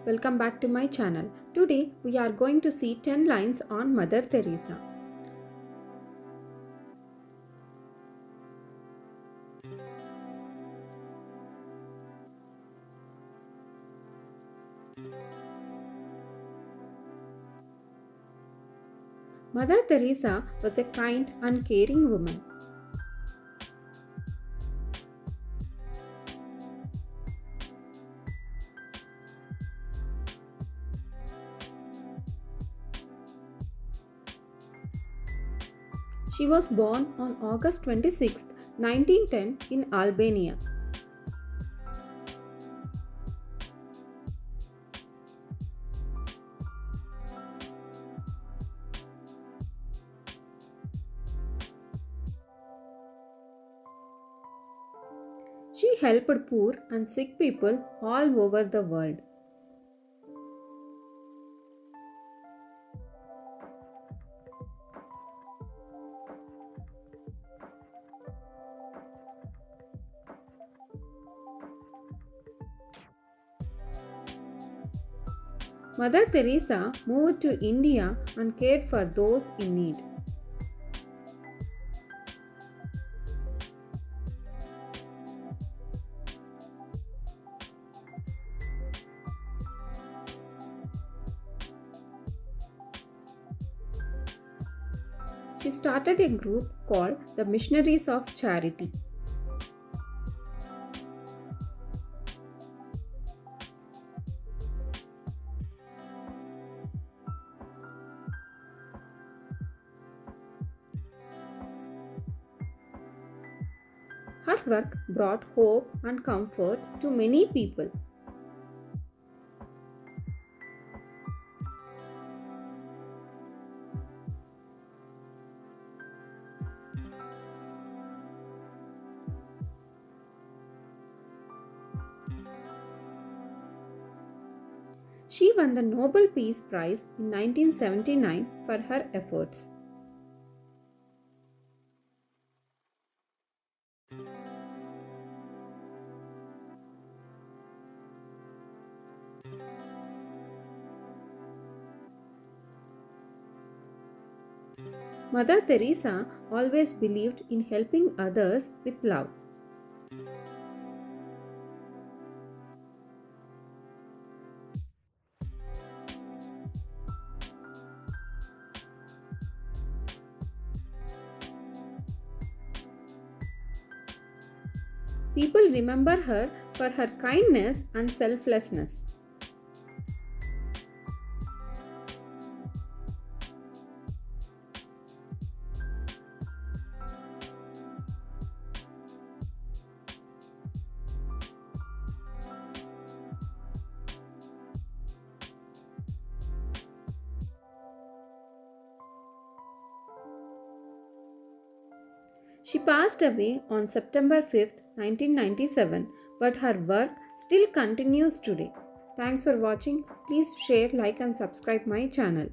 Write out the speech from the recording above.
welcome back to my channel. Today we are going to see 10 lines on Mother Teresa. Mother Teresa was a kind and caring woman. She was born on August 26, 1910 in Albania. She helped poor and sick people all over the world. Mother Teresa moved to India and cared for those in need. She started a group called the Missionaries of Charity. Her work brought hope and comfort to many people. She won the Nobel Peace Prize in 1979 for her efforts. Mother Teresa always believed in helping others with love. People remember her for her kindness and selflessness. She passed away on September 5, 1997, but her work still continues today. Thanks for watching. Please share, like and subscribe my channel.